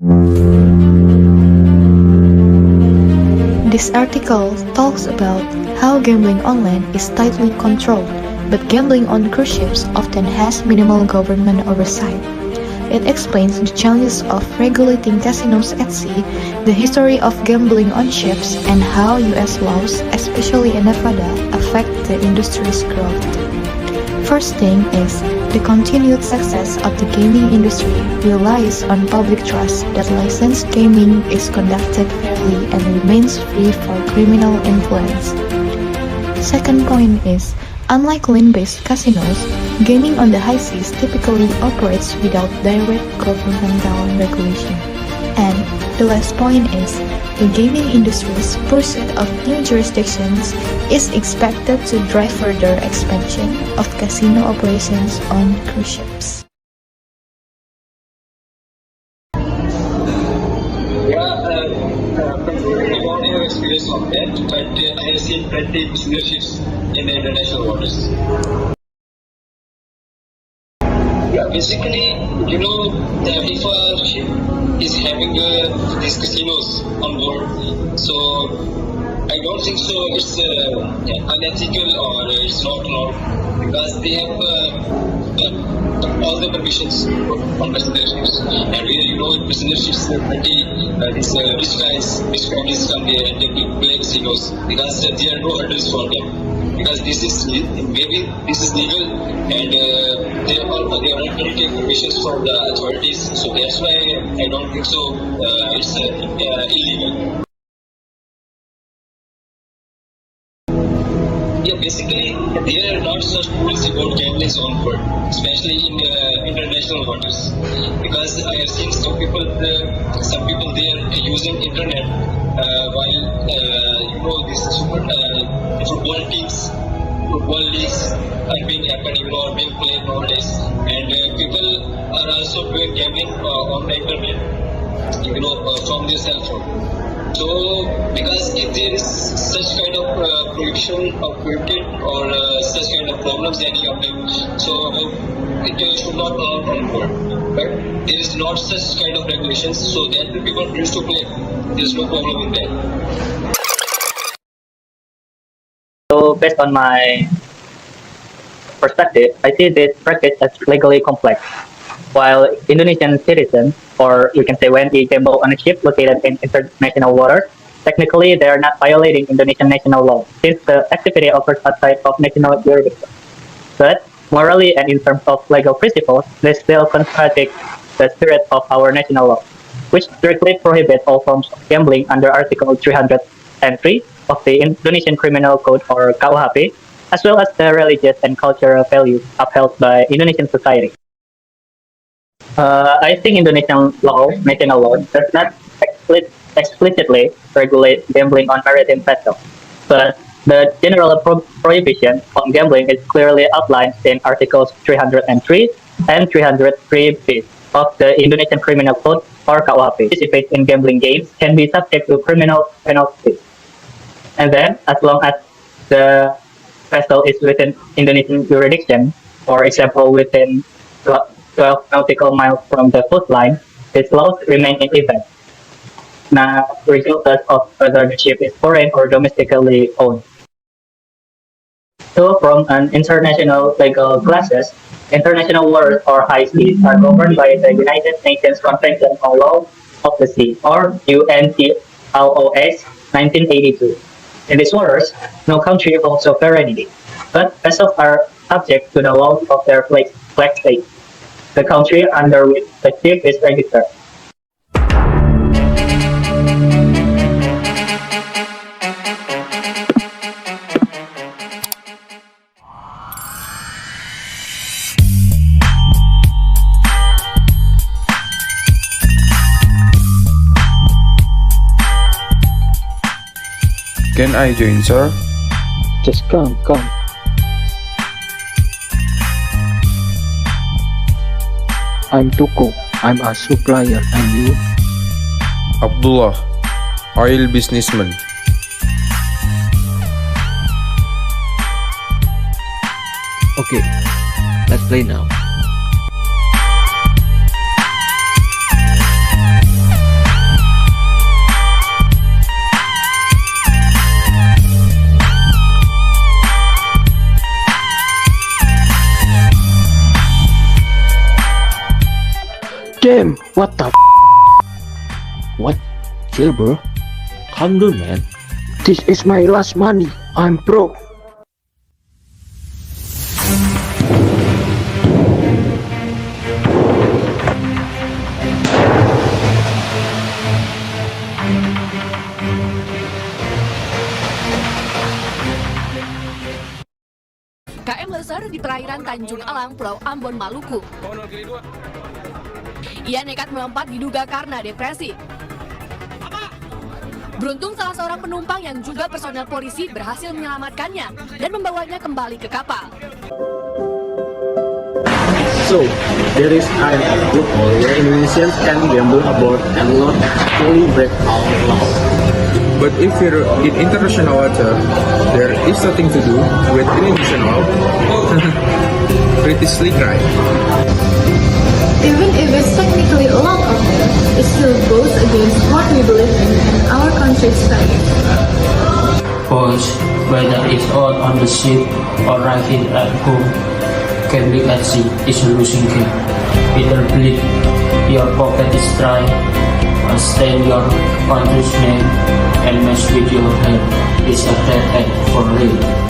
This article talks about how gambling online is tightly controlled, but gambling on cruise ships often has minimal government oversight. It explains the challenges of regulating casinos at sea, the history of gambling on ships, and how US laws, especially in Nevada, affect the industry's growth. First thing is, the continued success of the gaming industry relies on public trust that licensed gaming is conducted fairly and remains free for criminal influence. Second point is, unlike land-based casinos, gaming on the high seas typically operates without direct governmental regulation. And the last point is, the gaming industry's pursuit of new jurisdictions is expected to drive further expansion of casino operations on cruise ships. I don't have experience on that, but I have seen plenty of ships in the international waters. Yeah, basically, that if a ship is having these casinos on board, so I don't think so it's unethical or it's not normal because they have all the permissions on passenger ships. And in passenger ships, these rich guys, rich families come there and they play casinos because there are no hurdles for them. Because this is maybe this is legal and they are not take permissions from the authorities, so that's why I don't think so it's illegal. Yeah, basically there are not such rules about gambling on board, especially in international waters, because I have seen some people they are using internet while these football teams, football leagues are being happening or being played nowadays, and people are also doing gambling on the internet, from their cell phone. So, because if there is such kind of prohibition of prohibited or such kind of problems any of them, so it should not allow on board. But there is not such kind of regulations, so that the people used to play. There is no problem with that. So, based on my perspective, I see this practice as legally complex. While Indonesian citizens, or you can say when they gamble on a ship located in international waters, technically they are not violating Indonesian national law, since the activity occurs outside of national jurisdiction. But morally and in terms of legal principles, they still contradict the spirit of our national law, which strictly prohibits all forms of gambling under Article 303 of the Indonesian Criminal Code, or KUHP, as well as the religious and cultural values upheld by Indonesian society. I think Indonesian law, national law, does not explicitly regulate gambling on maritime vessels, but the general prohibition on gambling is clearly outlined in Articles 303 and 303b of the Indonesian Criminal Code, or KUHP. Participate in gambling games can be subject to criminal penalties. And then, as long as the vessel is within Indonesian jurisdiction, for example, within 12 nautical miles from the coastline, these laws remain in effect, regardless of whether the ship is foreign or domestically owned. So, from an international legal classes, international waters or high seas are governed by the United Nations Convention on Law of the Sea, or UNCLOS 1982. In these waters, no country holds sovereignty, but vessels are subject to the laws of their flag state, the country under which the ship is registered. Can I join, sir? Just come. I'm Tuko. I'm a supplier, and you? Abdullah, oil businessman. Okay, let's play now. Damn, what the What? Chill bro. Calm down man. This is my last money. I'm broke. KM Loser di perairan Tanjung Alang, Pulau Ambon, Maluku. Ia nekat melompat diduga karena depresi. Beruntung salah seorang penumpang yang juga personel polisi berhasil menyelamatkannya dan membawanya kembali ke kapal. So, there is kind of loophole where Indonesians can gamble aboard and not fully break all laws. But if you're in international water, there is nothing to do with Indonesian law. Pretty slick, right? Even if it's technically allowed out there, it still goes against what we believe in and our country's values. Boys, whether it's out on the ship or right here at home, gambling at sea is a losing game. Either bleed, your pocket is dry, or stain your country's name and mess with your head is a dead end for real.